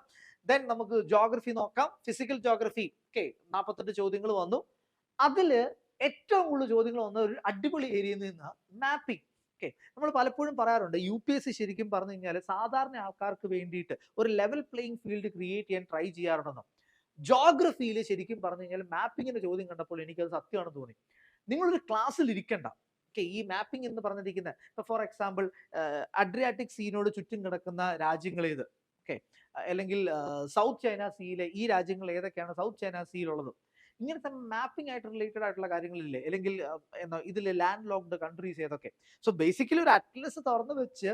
ദെൻ നമുക്ക് ജോഗ്രഫി നോക്കാം. Physical geography. ഓക്കെ, 48 ചോദ്യങ്ങൾ വന്നു. അതില് ഏറ്റവും കൂടുതൽ ചോദ്യങ്ങൾ വന്ന ഒരു അടിപൊളി ഏരിയയിൽ നിന്ന് മാപ്പിംഗ്. ഓക്കെ, നമ്മൾ പലപ്പോഴും പറയാറുണ്ട് UPSC ശരിക്കും പറഞ്ഞു കഴിഞ്ഞാൽ സാധാരണ ആൾക്കാർക്ക് വേണ്ടിയിട്ട് ഒരു ലെവൽ പ്ലേയിങ് ഫീൽഡ് ക്രിയേറ്റ് ചെയ്യാൻ ട്രൈ ചെയ്യാറുണ്ടെന്ന്. ജോഗ്രഫിയിൽ ശരിക്കും പറഞ്ഞു കഴിഞ്ഞാൽ മാപ്പിങ്ങിന്റെ ചോദ്യം കണ്ടപ്പോൾ എനിക്കത് സത്യമാണെന്ന് തോന്നി. നിങ്ങളൊരു ക്ലാസ്സിൽ ഇരിക്കണ്ട. ഓക്കെ, ഈ മാപ്പിംഗ് എന്ന് പറഞ്ഞിരിക്കുന്ന ഇപ്പൊ ഫോർ എക്സാമ്പിൾ അഡ്രിയാറ്റിക് സീനോട് ചുറ്റും കിടക്കുന്ന രാജ്യങ്ങൾ ഏത്, ഓക്കെ, അല്ലെങ്കിൽ സൗത്ത് ചൈന സീയിലെ ഈ രാജ്യങ്ങൾ ഏതൊക്കെയാണ് സൗത്ത് ചൈന സീയിലുള്ളത്, ഇങ്ങനത്തെ മാപ്പിംഗ് ആയിട്ട് റിലേറ്റഡ് ആയിട്ടുള്ള കാര്യങ്ങളില്ലേ, അല്ലെങ്കിൽ ഇതിലെ ലാൻഡ് ലോക്ക്ഡ് കൺട്രീസ് ഏതൊക്കെ. സോ ബേസിക്കലി ഒരു അറ്റ്ലസ് തുറന്നു വെച്ച്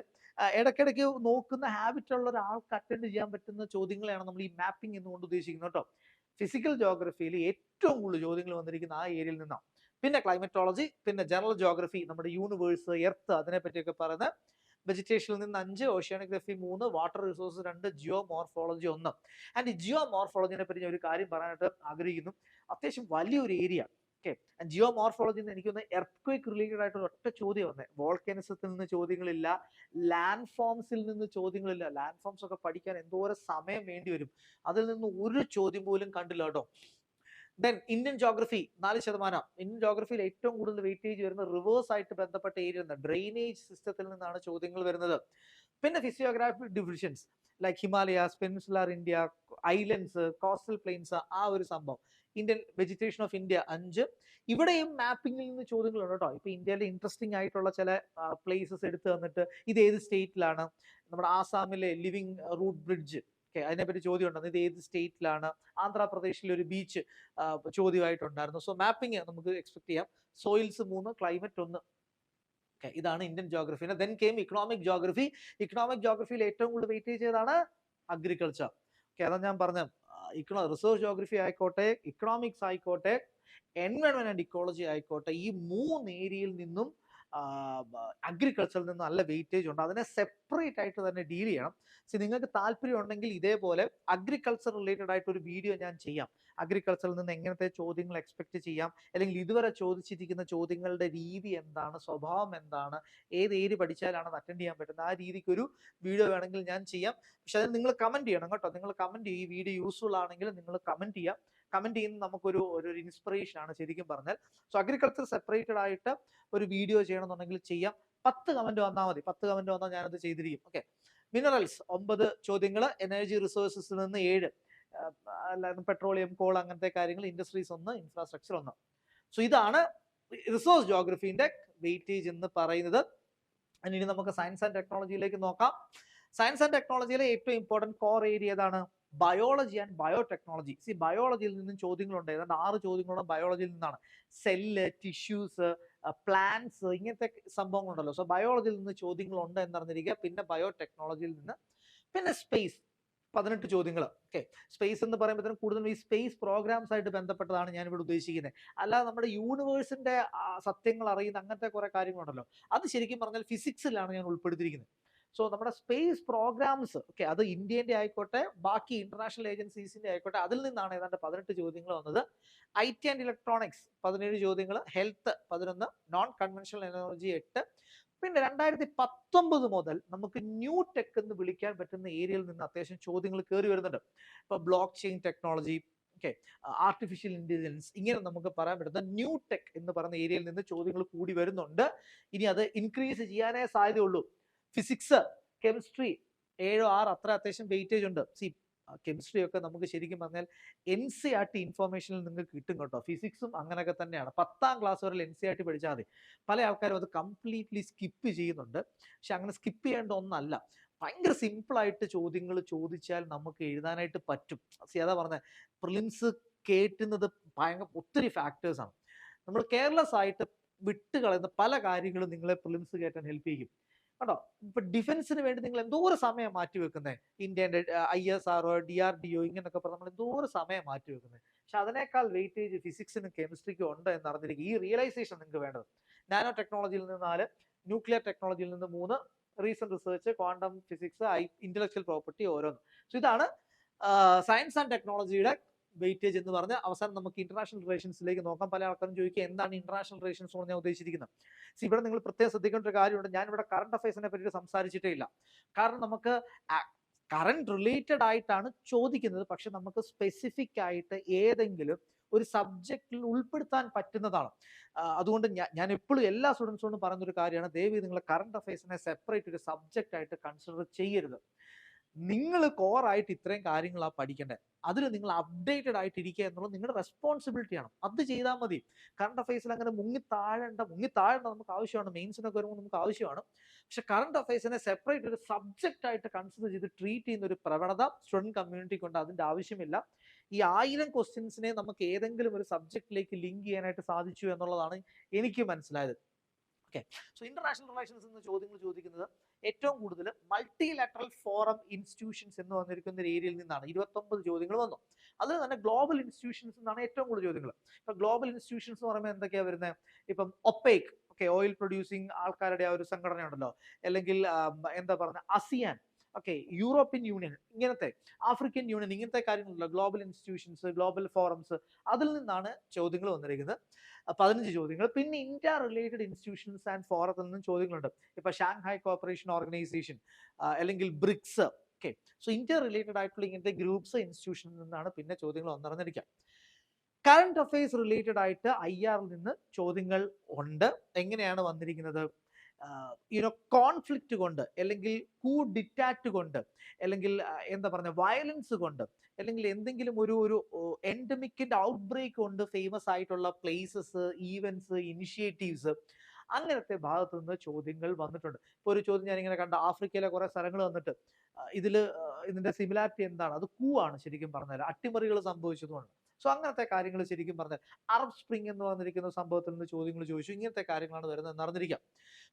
ഇടയ്ക്കിടയ്ക്ക് നോക്കുന്ന ഹാബിറ്റ് ഉള്ള ഒരാൾക്ക് അറ്റൻഡ് ചെയ്യാൻ പറ്റുന്ന ചോദ്യങ്ങളെയാണ് നമ്മൾ ഈ മാപ്പിംഗ് എന്നുകൊണ്ട് ഉദ്ദേശിക്കുന്നത് കേട്ടോ. ഫിസിക്കൽ ജോഗ്രഫിയിൽ ഏറ്റവും കൂടുതൽ ചോദ്യങ്ങൾ വന്നിരിക്കുന്ന ആ ഏരിയയിൽ നിന്നാണ്. പിന്നെ ക്ലൈമറ്റോളജി, പിന്നെ ജനറൽ ജോഗ്രഫി, നമ്മുടെ യൂണിവേഴ്സ്, എർത്ത്, അതിനെ പറ്റിയൊക്കെ പറയുന്നത്. വെജിറ്റേഷനിൽ നിന്ന് 5, oceanography 3, water resource 2, geomorphology 1. And ഈ ജിയോ മോർഫോളജിനെ പറ്റി ഞാൻ ഒരു കാര്യം പറയാനായിട്ട് ആഗ്രഹിക്കുന്നു. അത്യാവശ്യം വലിയൊരു ഏരിയ. ഓക്കെ, ജിയോ മോർഫോളജി എനിക്കൊന്ന് എർത്ത്ക്വേക്ക് റിലേറ്റഡ് ആയിട്ട് ഒറ്റ ചോദ്യം വന്നേ. വോൾക്കാനിസത്തിൽ നിന്ന് ചോദ്യങ്ങളില്ല, ലാൻഡ് ഫോംസിൽ നിന്ന് ചോദ്യങ്ങളില്ല. ലാൻഡ് ഫോംസ് ഒക്കെ പഠിക്കാൻ എന്തോരം സമയം വേണ്ടി വരും, അതിൽ നിന്ന് ഒരു ചോദ്യം പോലും കണ്ടില്ല കേട്ടോ. Then Indian geography 4%. ഇന്ത്യൻ ജോഗ്രഫിയിൽ ഏറ്റവും കൂടുതൽ വെയിറ്റേജ് വരുന്നത് റിവേഴ്സ് ആയിട്ട് ബന്ധപ്പെട്ട ഏരിയ, ഡ്രെയിനേജ് സിസ്റ്റത്തിൽ നിന്നാണ് ചോദ്യങ്ങൾ വരുന്നത്. പിന്നെ physiographic divisions like Himalayas, peninsular India, islands, coastal planes, ആ ഒരു സംഭവം. Indian vegetation of India 5. ഇവിടെയും മാപ്പിംഗിൽ നിന്ന് ചോദ്യങ്ങളുണ്ട് കേട്ടോ. ഇപ്പൊ ഇന്ത്യയിലെ ഇൻട്രസ്റ്റിംഗ് ആയിട്ടുള്ള ചില പ്ലേസസ് എടുത്തു തന്നിട്ട് ഇത് ഏത് സ്റ്റേറ്റിലാണ്, നമ്മുടെ ആസാമിലെ ലിവിങ് റൂട്ട് ബ്രിഡ്ജ്, ഓക്കെ, അതിനെപ്പറ്റി ചോദ്യം ഉണ്ടെന്ന്, ഇത് ഏത് സ്റ്റേറ്റിലാണ്. ആന്ധ്രാപ്രദേശിലെ ഒരു ബീച്ച് ചോദ്യമായിട്ടുണ്ടായിരുന്നു. സോ മാപ്പിംഗ് നമുക്ക് എക്സ്പെക്ട് ചെയ്യാം. Soils 3, climate 1. ഓക്കെ, ഇതാണ് Indian geography. Then came economic geography. Economic ജോഗ്രഫിയിൽ ഏറ്റവും കൂടുതൽ വെയിറ്റേജ് ഏതാണ്? അഗ്രികൾച്ചർ. ഓക്കെ, അതാ ഞാൻ പറഞ്ഞ റിസർച്ച് ജോഗ്രഫി ആയിക്കോട്ടെ, ഇക്കണോമിക്സ് ആയിക്കോട്ടെ, എൻവയോൺമെന്റ് ആൻഡ് ഇക്കോളജി ആയിക്കോട്ടെ, ഈ 3 ഏരിയയിൽ നിന്നും അഗ്രികൾച്ചറിൽ നിന്ന് നല്ല വെയിറ്റേജ് ഉണ്ട്. അതിനെ സെപ്പറേറ്റ് ആയിട്ട് തന്നെ ഡീൽ ചെയ്യണം. നിങ്ങൾക്ക് താല്പര്യം ഉണ്ടെങ്കിൽ ഇതേപോലെ അഗ്രികൾച്ചർ റിലേറ്റഡ് ആയിട്ട് ഒരു വീഡിയോ ഞാൻ ചെയ്യാം. അഗ്രികൾച്ചറിൽ നിന്ന് എങ്ങനത്തെ ചോദ്യങ്ങൾ എക്സ്പെക്ട് ചെയ്യാം, അല്ലെങ്കിൽ ഇതുവരെ ചോദിച്ചിരിക്കുന്ന ചോദ്യങ്ങളുടെ രീതി എന്താണ്, സ്വഭാവം എന്താണ്, ഏത് ഏരിയ പഠിച്ചാലാണ് അറ്റൻഡ് ചെയ്യാൻ പറ്റുന്നത്, ആ രീതിക്ക് ഒരു വീഡിയോ വേണമെങ്കിൽ ഞാൻ ചെയ്യാം. പക്ഷെ അത് നിങ്ങൾ കമന്റ് ചെയ്യണം കേട്ടോ. നിങ്ങൾ കമന്റ് ചെയ്യും. ഈ വീഡിയോ യൂസ്ഫുൾ ആണെങ്കിൽ നിങ്ങൾ കമന്റ് ചെയ്യാം. കമന്റ് ചെയ്യുന്നത് നമുക്കൊരു ഇൻസ്പിറേഷൻ ആണ് ശരിക്കും പറഞ്ഞാൽ. സോ അഗ്രികൾച്ചർ സെപ്പറേറ്റഡ് ആയിട്ട് ഒരു വീഡിയോ ചെയ്യണമെന്നുണ്ടെങ്കിൽ ചെയ്യാം. 10 കമന്റ് വന്നാൽ മതി. 10 കമന്റ് വന്നാൽ ഞാനത് ചെയ്തിരിക്കും. ഓക്കെ, മിനറൽസ് 9 ചോദ്യങ്ങൾ, എനർജി റിസോഴ്സസിൽ നിന്ന് 7, പെട്രോളിയം, കോൾ, അങ്ങനത്തെ കാര്യങ്ങൾ, ഇൻഡസ്ട്രീസ് 1, ഇൻഫ്രാസ്ട്രക്ചർ 1. സോ ഇതാണ് റിസോഴ്സ് ജോഗ്രഫിന്റെ വെയിറ്റേജ് എന്ന് പറയുന്നത്. ഇനി നമുക്ക് സയൻസ് ആൻഡ് ടെക്നോളജിയിലേക്ക് നോക്കാം. സയൻസ് ആൻഡ് ടെക്നോളജിയിലെ ഏറ്റവും ഇമ്പോർട്ടന്റ് കോർ ഏരിയ ഏതാണ്? Biology and biotechnology. ബയോളജിയിൽ നിന്നും ചോദ്യങ്ങളുണ്ട്. ഏതാണ്ട് 6 ചോദ്യങ്ങളുണ്ട് ബയോളജിയിൽ നിന്നാണ്. സെല്ല്, ടിഷ്യൂസ്, പ്ലാന്റ്സ്, ഇങ്ങനത്തെ സംഭവങ്ങളുണ്ടല്ലോ. സോ ബയോളജിയിൽ നിന്ന് ചോദ്യങ്ങളുണ്ട് എന്നറിഞ്ഞിരിക്കുക. പിന്നെ ബയോടെക്നോളജിയിൽ നിന്ന്, പിന്നെ സ്പേസ് 18 ചോദ്യങ്ങൾ. ഓക്കെ, സ്പേസ് എന്ന് പറയുമ്പോഴത്തേനും കൂടുതലും ഈ സ്പേസ് പ്രോഗ്രാംസ് ആയിട്ട് ബന്ധപ്പെട്ടതാണ് ഞാൻ ഇവിടെ ഉദ്ദേശിക്കുന്നത്. അല്ലാതെ നമ്മുടെ യൂണിവേഴ്സിന്റെ സത്യങ്ങൾ അറിയുന്ന അങ്ങനത്തെ കുറെ കാര്യങ്ങളുണ്ടല്ലോ, അത് ശരിക്കും പറഞ്ഞാൽ ഫിസിക്സിലാണ് ഞാൻ ഉൾപ്പെടുത്തിയിരിക്കുന്നത്. സോ നമ്മുടെ സ്പേസ് പ്രോഗ്രാംസ്, ഓക്കെ, അത് ഇന്ത്യന്റെ ആയിക്കോട്ടെ, ബാക്കി ഇന്റർനാഷണൽ ഏജൻസീസിന്റെ ആയിക്കോട്ടെ, അതിൽ നിന്നാണ് ഏതാണ്ട് 18 ചോദ്യങ്ങൾ വന്നത്. IT ആൻഡ് ഇലക്ട്രോണിക്സ് 17 ചോദ്യങ്ങൾ, ഹെൽത്ത് 11, നോൺ കൺവെൻഷണൽ എനർജി 8. പിന്നെ 2019 മുതൽ നമുക്ക് ന്യൂ ടെക് എന്ന് വിളിക്കാൻ പറ്റുന്ന ഏരിയയിൽ നിന്ന് അത്യാവശ്യം ചോദ്യങ്ങൾ കയറി വരുന്നുണ്ട്. ഇപ്പൊ block chain technology, okay, artificial intelligence, ഇങ്ങനെ നമുക്ക് പറയാൻ പറ്റുന്ന ന്യൂ ടെക് എന്ന് പറയുന്ന ഏരിയയിൽ നിന്ന് ചോദ്യങ്ങൾ കൂടി വരുന്നുണ്ട്. ഇനി അത് ഇൻക്രീസ് ചെയ്യാനേ സാധ്യതയുള്ളൂ. ഫിസിക്സ്, കെമിസ്ട്രി 7, 6 അത്ര അത്യാവശ്യം വെയിറ്റേജ് ഉണ്ട്. കെമിസ്ട്രി ഒക്കെ നമുക്ക് ശരിക്കും പറഞ്ഞാൽ NCERT ഇൻഫോർമേഷനിൽ നിങ്ങൾക്ക് കിട്ടും കേട്ടോ. ഫിസിക്സും അങ്ങനെയൊക്കെ തന്നെയാണ്. 10ാം ക്ലാസ് വരെ NCERT പഠിച്ചാൽ മതി. പല ആൾക്കാരും അത് കംപ്ലീറ്റ്ലി സ്കിപ്പ് ചെയ്യുന്നുണ്ട്. പക്ഷെ അങ്ങനെ സ്കിപ്പ് ചെയ്യേണ്ട ഒന്നല്ല. ഭയങ്കര സിമ്പിൾ ആയിട്ട് ചോദ്യങ്ങൾ ചോദിച്ചാൽ നമുക്ക് എഴുതാനായിട്ട് പറ്റും. അതാ പറഞ്ഞത്, പ്രിലിംസ് കേട്ടുന്നത് ഭയങ്കര ഒത്തിരി ഫാക്ടേഴ്സ് ആണ്. നമ്മൾ കെയർലെസ് ആയിട്ട് വിട്ടുകളയുന്ന പല കാര്യങ്ങളും നിങ്ങളെ പ്രിലിംസ് കേട്ടാൻ ഹെൽപ്പ് ചെയ്യും കേട്ടോ. ഇപ്പൊ ഡിഫൻസിന് വേണ്ടി നിങ്ങൾ എന്തോരം സമയം മാറ്റി വെക്കുന്നത്, ഇന്ത്യന്റെ ISR, DRDO ഇങ്ങനൊക്കെ പറഞ്ഞ് നമ്മൾ എന്തോരം സമയം മാറ്റി വെക്കുന്നത്. പക്ഷെ അതിനേക്കാൾ വെയിറ്റേജ് ഫിസിക്സിനും കെമിസ്ട്രിക്കും ഉണ്ട് എന്ന് അറിഞ്ഞിരിക്കും. ഈ റിയലൈസേഷൻ നിങ്ങൾക്ക് വേണ്ടത്. നാനോ ടെക്നോളജിയിൽ നിന്ന് 4, ന്യൂക്ലിയർ ടെക്നോളജിയിൽ നിന്ന് 3, recent research, quantum physics, intellectual property ഓരോന്ന്. സോ ഇതാണ് സയൻസ് ആൻഡ് ടെക്നോളജിയുടെ വെയിറ്റേജ് എന്ന് പറഞ്ഞ് അവസാനം നമുക്ക് ഇന്റർനാഷണൽ റിലേഷൻസിലേക്ക് നോക്കാം. പല ആൾക്കാരും ചോദിക്കുക എന്താണ് ഇന്റർനാഷണൽ റിലേഷൻസ് എന്ന് ഞാൻ ഉദ്ദേശിച്ചിരിക്കുന്നത്. ഇവിടെ നിങ്ങൾ പ്രത്യേകം ശ്രദ്ധിക്കേണ്ട ഒരു കാര്യമുണ്ട്. ഞാൻ ഇവിടെ കറണ്ട് അഫയേഴ്സിനെ പറ്റി സംസാരിച്ചിട്ടേ ഇല്ല. കാരണം നമുക്ക് കറണ്ട് റിലേറ്റഡ് ആയിട്ടാണ് ചോദിക്കുന്നത്. പക്ഷെ നമുക്ക് സ്പെസിഫിക് ആയിട്ട് ഏതെങ്കിലും ഒരു സബ്ജക്റ്റിൽ ഉൾപ്പെടുത്താൻ പറ്റുന്നതാണ്. അതുകൊണ്ട് ഞാൻ എപ്പോഴും എല്ലാ സ്റ്റുഡൻസിനോടും പറയുന്നൊരു കാര്യമാണ്, ദയവ് നിങ്ങൾ കറണ്ട് അഫയേഴ്സിനെ സെപ്പറേറ്റ് ഒരു സബ്ജക്റ്റ് ആയിട്ട് കൺസിഡർ ചെയ്യരുത്. നിങ്ങൾ കോറായിട്ട് ഇത്രയും കാര്യങ്ങളാണ് പഠിക്കേണ്ടത്. അതിൽ നിങ്ങൾ അപ്ഡേറ്റഡ് ആയിട്ട് ഇരിക്കുക എന്നുള്ളത് നിങ്ങളുടെ റെസ്പോൺസിബിലിറ്റിയാണ്. അത് ചെയ്താൽ മതി. കറണ്ട് അഫയേഴ്സിൽ അങ്ങനെ മുങ്ങിത്താഴേണ്ട നമുക്ക് ആവശ്യമാണ്, മെയിൻസിനൊക്കെ വരുമ്പോൾ നമുക്ക് ആവശ്യമാണ്. പക്ഷെ കറണ്ട് അഫയേഴ്സിനെ സെപ്പറേറ്റ് ഒരു സബ്ജക്റ്റ് ആയിട്ട് കൺസിഡർ ചെയ്ത് ട്രീറ്റ് ചെയ്യുന്ന ഒരു പ്രവണത സ്റ്റുഡന്റ് കമ്മ്യൂണിറ്റിക്കുണ്ട്. അതിന്റെ ആവശ്യമില്ല. ഈ 1000 ക്വസ്റ്റ്യൻസിനെ നമുക്ക് ഏതെങ്കിലും ഒരു സബ്ജക്റ്റിലേക്ക് ലിങ്ക് ചെയ്യാനായിട്ട് സാധിച്ചു എന്നുള്ളതാണ് എനിക്ക് മനസ്സിലായത്. ഓക്കെ, സോ ഇന്റർനാഷണൽ റിലേഷൻസ് എന്ന ചോദ്യങ്ങൾ ചോദിക്കുന്നത് ഏറ്റവും കൂടുതൽ മൾട്ടിലാറ്ററൽ ഫോറം ഇൻസ്റ്റിറ്റ്യൂഷൻസ് എന്ന് വന്നിരിക്കുന്ന ഒരു ഏരിയയിൽ നിന്നാണ് 29 ചോദ്യങ്ങൾ വന്നു. അതിൽ തന്നെ ഗ്ലോബൽ ഇൻസ്റ്റിറ്റ്യൂഷൻസ് എന്നാണ് ഏറ്റവും കൂടുതൽ ചോദ്യങ്ങൾ. ഇപ്പൊ ഗ്ലോബൽ ഇൻസ്റ്റിറ്റ്യൂഷൻസ് എന്ന് പറയുമ്പോൾ എന്തൊക്കെയാ വരുന്നത്? ഇപ്പം ഒപ്പേക്, ഓക്കെ, ഓയിൽ പ്രൊഡ്യൂസിങ് ആൾക്കാരുടെ ആ ഒരു സംഘടന ഉണ്ടല്ലോ, അല്ലെങ്കിൽ എന്താ പറയുക, ASEAN, ഓക്കെ, യൂറോപ്യൻ യൂണിയൻ, ഇങ്ങനത്തെ ആഫ്രിക്കൻ യൂണിയൻ, ഇങ്ങനത്തെ കാര്യങ്ങളുണ്ടല്ലോ, ഗ്ലോബൽ ഇൻസ്റ്റിറ്റ്യൂഷൻസ്, ഗ്ലോബൽ ഫോറംസ്, അതിൽ നിന്നാണ് ചോദ്യങ്ങൾ വന്നിരിക്കുന്നത്. 15 ചോദ്യങ്ങൾ. പിന്നെ ഇന്ത്യ റിലേറ്റഡ് ഇൻസ്റ്റിറ്റ്യൂഷൻസ് ആൻഡ് ഫോറത്തിൽ നിന്നും ചോദ്യങ്ങളുണ്ട്. ഇപ്പൊ ഷാങ്ഹായ് കോർപ്പറേഷൻ ഓർഗനൈസേഷൻ, അല്ലെങ്കിൽ BRICS, okay. So India related ആയിട്ടുള്ള ഇങ്ങനത്തെ ഗ്രൂപ്പ്സ്, ഇൻസ്റ്റിറ്റ്യൂഷനിൽ നിന്നാണ് പിന്നെ ചോദ്യങ്ങൾ വന്നിറങ്ങിയിരിക്കുക. കറണ്ട് അഫയേഴ്സ് റിലേറ്റഡ് ആയിട്ട് IR നിന്ന് ചോദ്യങ്ങൾ ഉണ്ട്. എങ്ങനെയാണ് വന്നിരിക്കുന്നത്? കോൺഫ്ലിക്റ്റ് കൊണ്ട്, അല്ലെങ്കിൽ കൂ ഡിറ്റാറ്റ് കൊണ്ട്, അല്ലെങ്കിൽ എന്താ പറഞ്ഞ വയലൻസ് കൊണ്ട്, അല്ലെങ്കിൽ എന്തെങ്കിലും ഒരു എൻഡമിക്കിന്റെ ഔട്ട് ബ്രേക്ക് കൊണ്ട് ഫേമസ് ആയിട്ടുള്ള പ്ലേസസ്, ഈവൻസ്, ഇനിഷ്യേറ്റീവ്സ്, അങ്ങനത്തെ ഭാഗത്തു നിന്ന് ചോദ്യങ്ങൾ വന്നിട്ടുണ്ട്. ഇപ്പൊ ഒരു ചോദ്യം ഞാനിങ്ങനെ കണ്ട, ആഫ്രിക്കയിലെ കുറെ സ്ഥലങ്ങൾ വന്നിട്ട് ഇതിന്റെ സിമിലാരിറ്റി എന്താണ്? അത് കൂ ആണ് ശരിക്കും പറഞ്ഞാൽ, അട്ടിമറികൾ സംഭവിച്ചതുകൊണ്ട്. സോ അങ്ങനത്തെ കാര്യങ്ങൾ ശരിക്കും പറഞ്ഞാൽ അറബ് സ്പ്രിംഗ് എന്ന് പറഞ്ഞിരിക്കുന്ന സംഭവത്തിൽ നിന്ന് ചോദ്യങ്ങൾ ചോദിച്ചു. ഇങ്ങനത്തെ കാര്യങ്ങളാണ് വരുന്നത് എന്നറിഞ്ഞിരിക്കാം.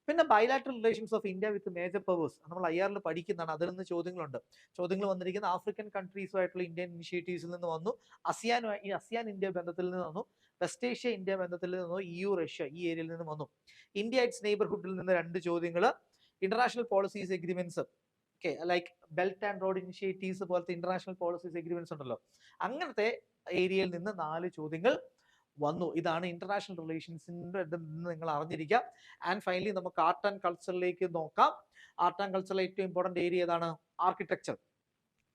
പിന്നെ bilateral relations of India with major powers നമ്മൾ IR പഠിക്കുന്നതാണ്. അതിൽ നിന്ന് ചോദ്യങ്ങളുണ്ട്. ചോദ്യങ്ങൾ വന്നിരിക്കുന്ന ആഫ്രിക്കൻ കൺട്രീസുമായിട്ടുള്ള ഇന്ത്യൻ ഇനിഷ്യേറ്റീവ്സിൽ നിന്ന് വന്നു, ASEAN ഇന്ത്യ ബന്ധത്തിൽ നിന്ന് വന്നു, വെസ്റ്റ് ഏഷ്യ ഇന്ത്യ ബന്ധത്തിൽ നിന്ന് വന്നു, EU റഷ്യ ഈ ഏരിയയിൽ നിന്ന് വന്നു. ഇന്ത്യ ഇറ്റ്സ് നെയ്ബർഹുഡിൽ നിന്ന് 2 ചോദ്യങ്ങൾ. International policies agreements, okay, like belt and road initiatives പോലത്തെ ഇന്റർനാഷണൽ പോളിസീസ് എഗ്രിമെന്റ്സ് ഉണ്ടല്ലോ, അങ്ങനത്തെ ഏരിയയിൽ നിന്ന് 4 ചോദ്യങ്ങൾ വന്നു. ഇതാണ് ഇന്റർനാഷണൽ റിലേഷൻസിന്റെ നിങ്ങൾ അറിഞ്ഞിരിക്കാം. ആൻഡ് ഫൈനലി നമുക്ക് ആർട്ട് ആൻഡ് കൾച്ചറിലേക്ക് നോക്കാം. ആർട്ട് ആൻഡ് കൾച്ചറിലെ ഏറ്റവും ഇമ്പോർട്ടന്റ് ഏരിയ ഏതാണ്? ആർക്കിടെക്ചർ.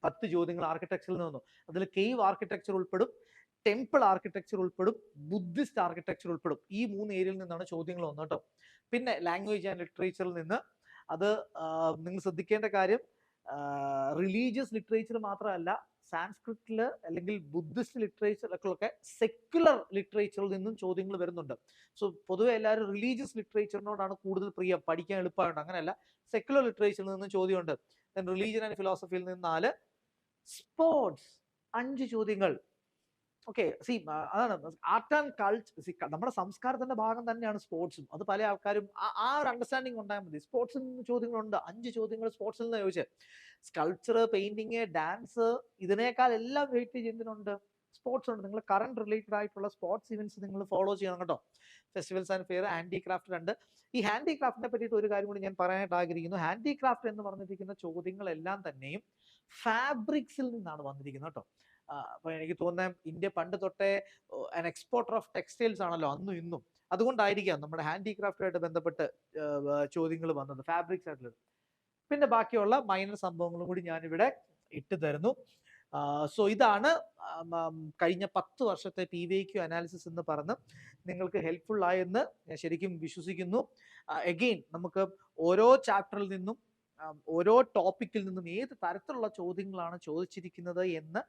10 ചോദ്യങ്ങൾ ആർക്കിടെക്ചറിൽ നിന്ന് വന്നു. അതിൽ കേവ് ആർക്കിടെക്ചർ ഉൾപ്പെടും, ടെമ്പിൾ ആർക്കിടെക്ചർ ഉൾപ്പെടും, ബുദ്ധിസ്റ്റ് ആർക്കിടെക്ചർ ഉൾപ്പെടും. ഈ 3 ഏരിയയിൽ നിന്നാണ് ചോദ്യങ്ങൾ വന്നത് കേട്ടോ. പിന്നെ ലാംഗ്വേജ് ആൻഡ് ലിറ്ററേച്ചറിൽ നിന്ന്, അത് നിങ്ങൾ ശ്രദ്ധിക്കേണ്ട കാര്യം, റിലീജിയസ് ലിറ്ററേച്ചർ മാത്രമല്ല, സാൻസ്ക്രിറ്റില് അല്ലെങ്കിൽ ബുദ്ധിസ്റ്റ് ലിറ്ററേച്ചറിലൊക്കെ സെക്യുലർ ലിറ്ററേച്ചറിൽ നിന്നും ചോദ്യങ്ങൾ വരുന്നുണ്ട്. സോ പൊതുവെ എല്ലാവരും റിലീജിയസ് ലിറ്ററേച്ചറിനോടാണ് കൂടുതൽ പ്രിയം, പഠിക്കാൻ എളുപ്പമായിട്ട്. അങ്ങനെയല്ല, സെക്യുലർ ലിറ്ററേച്ചറിൽ നിന്നും ചോദ്യമുണ്ട്. റിലീജിയൻ ആൻഡ് ഫിലോസഫിയിൽ നിന്ന് 4. സ്പോർട്സ് 5 ചോദ്യങ്ങൾ. ഓക്കെ, അതാണ് ആർട്ട് ആൻഡ് കൾച്ചർ. നമ്മുടെ സംസ്കാരത്തിന്റെ ഭാഗം തന്നെയാണ് സ്പോർട്സും. അത് പല ആൾക്കാരും ആ ഒരു അണ്ടർസ്റ്റാൻഡിങ് ഉണ്ടായാൽ മതി. സ്പോർട്സിൽ നിന്ന് ചോദ്യങ്ങളുണ്ട്. 5 ചോദ്യങ്ങൾ സ്പോർട്സിൽ നിന്ന് ചോദിച്ചത്. സ്കൾപ്ചർ, പെയിന്റിങ്, ഡാൻസ്, ഇതിനേക്കാൾ എല്ലാം വെയിറ്റ് ചെയ്യുന്നുണ്ട് സ്പോർട്സ് ഉണ്ട്. നിങ്ങൾ കറണ്ട് റിലേറ്റഡ് ആയിട്ടുള്ള സ്പോർട്സ് ഇവന്റ്സ് നിങ്ങൾ ഫോളോ ചെയ്യണം കേട്ടോ. Festivals and fair, handicraft 2. ഈ ഹാൻഡിക്രാഫ്റ്റിനെ പറ്റിയിട്ട് ഒരു കാര്യം കൂടി ഞാൻ പറയാനായിട്ട് ആഗ്രഹിക്കുന്നു. ഹാൻഡിക്രാഫ്റ്റ് എന്ന് പറഞ്ഞിരിക്കുന്ന ചോദ്യങ്ങളെല്ലാം തന്നെയും ഫാബ്രിക്സിൽ നിന്നാണ് വന്നിരിക്കുന്നത് കേട്ടോ. അപ്പൊ എനിക്ക് തോന്നുന്നത് ഇന്ത്യ പണ്ട് തൊട്ടേ ആൻ എക്സ്പോർട്ടർ ഓഫ് ടെക്സ്റ്റൈൽസ് ആണല്ലോ, അന്നും ഇന്നും. അതുകൊണ്ടായിരിക്കാം നമ്മുടെ ഹാൻഡിക്രാഫ്റ്റുമായിട്ട് ബന്ധപ്പെട്ട് ചോദ്യങ്ങൾ വന്നത്, ഫാബ്രിക്സ് ആയിട്ടുള്ളത്. പിന്നെ ബാക്കിയുള്ള മൈനർ സംഭവങ്ങളും കൂടി ഞാനിവിടെ ഇട്ട് തരുന്നു. സോ ഇതാണ് കഴിഞ്ഞ 10 വർഷത്തെ PYQ അനാലിസിസ് എന്ന് പറഞ്ഞ് നിങ്ങൾക്ക് ഹെൽപ്ഫുൾ ആയെന്ന് ഞാൻ ശരിക്കും വിശ്വസിക്കുന്നു. അഗെയിൻ നമുക്ക് ഓരോ ചാപ്റ്ററിൽ നിന്നും, ഓരോ ടോപ്പിക്കിൽ നിന്നും ഏത് തരത്തിലുള്ള ചോദ്യങ്ങളാണ് ചോദിച്ചിരിക്കുന്നത് എന്ന്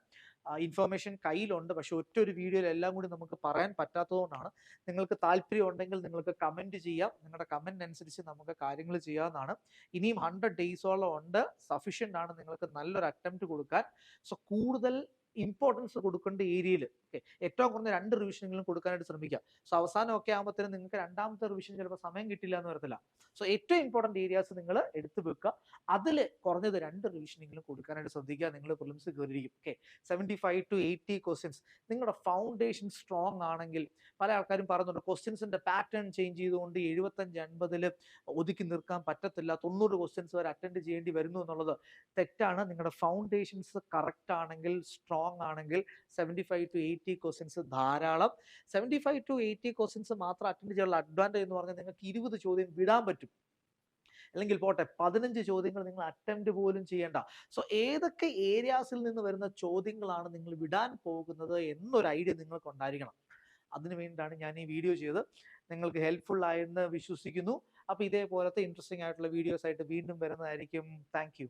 ഇൻഫർമേഷൻ കയ്യിലുണ്ട്. പക്ഷെ ഒറ്റൊരു വീഡിയോയിൽ എല്ലാം കൂടി നമുക്ക് പറയാൻ പറ്റാത്തതുകൊണ്ടാണ്. നിങ്ങൾക്ക് താല്പര്യം ഉണ്ടെങ്കിൽ നിങ്ങൾക്ക് കമന്റ് ചെയ്യാം. നിങ്ങളുടെ കമന്റ് അനുസരിച്ച് നമുക്ക് കാര്യങ്ങൾ ചെയ്യാവുന്നതാണ്. ഇനിയും 100 ഡേയ്സോളം ഉണ്ട്. സഫീഷ്യന്റ് ആണ് നിങ്ങൾക്ക് നല്ലൊരു അറ്റംപ്റ്റ് കൊടുക്കാൻ. സോ കൂടുതൽ ഇമ്പോർട്ടൻസ് കൊടുക്കേണ്ട ഏരിയയിൽ ഏറ്റവും കുറഞ്ഞ 2 റിവിഷനെങ്കിലും കൊടുക്കാനായിട്ട് ശ്രമിക്കുക. സോ അവസാനം ഒക്കെ ആകുമ്പോഴത്തേനും നിങ്ങൾക്ക് രണ്ടാമത്തെ റിവിഷൻ ചിലപ്പോൾ സമയം കിട്ടില്ല എന്ന് വരത്തില്ല. സോ ഏറ്റവും ഇമ്പോർട്ടന്റ് ഏരിയാസ് നിങ്ങൾ എടുത്തു വെക്കുക. അതിൽ കുറഞ്ഞത് 2 റിവിഷനെങ്കിലും കൊടുക്കാനായിട്ട് ശ്രദ്ധിക്കുക. നിങ്ങൾ പ്രിലിംസ് കയറിയിരിക്കും. 75 to 80 questions. നിങ്ങളുടെ ഫൗണ്ടേഷൻ സ്ട്രോങ് ആണെങ്കിൽ, പല ആൾക്കാരും പറയുന്നുണ്ട് ക്വസ്റ്റ്യൻസിന്റെ പാറ്റേൺ ചേഞ്ച് ചെയ്തുകൊണ്ട് 75-80 ഒതുക്കി നിർക്കാൻ പറ്റത്തില്ല, 90 ക്വസ്റ്റ്യൻസ് വരെ അറ്റൻഡ് ചെയ്യേണ്ടി വരുന്നു എന്നുള്ളത് തെറ്റാണ്. നിങ്ങളുടെ ഫൗണ്ടേഷൻസ് കറക്റ്റ് ആണെങ്കിൽ, സ്ട്രോങ് ആണെങ്കിൽ 75 to 80 ക്വസ്റ്റ്യൻസ് ധാരാളം. 75 to 80 ക്വസ്റ്റ്യൻസ് മാത്രം അറ്റൻഡ് ചെയ്യാനുള്ള അഡ്വാൻറ്റേജ് എന്ന് പറഞ്ഞാൽ നിങ്ങൾക്ക് 20 ചോദ്യം വിടാൻ പറ്റും. അല്ലെങ്കിൽ പോട്ടെ 15 ചോദ്യങ്ങൾ നിങ്ങൾ അറ്റംപ്റ്റ് പോലും ചെയ്യേണ്ട. സോ ഏതൊക്കെ ഏരിയാസിൽ നിന്ന് വരുന്ന ചോദ്യങ്ങളാണ് നിങ്ങൾ വിടാൻ പോകുന്നത് എന്നൊരു ഐഡിയ നിങ്ങൾക്ക് ഉണ്ടായിരിക്കണം. അതിനു വേണ്ടിയിട്ടാണ് ഞാൻ ഈ വീഡിയോ ചെയ്തത്. നിങ്ങൾക്ക് ഹെൽപ്ഫുൾ ആയെന്ന് വിശ്വസിക്കുന്നു. അപ്പോൾ ഇതേപോലത്തെ ഇൻട്രസ്റ്റിംഗ് ആയിട്ടുള്ള വീഡിയോസ് ആയിട്ട് വീണ്ടും വരുന്നതായിരിക്കും. Thank you.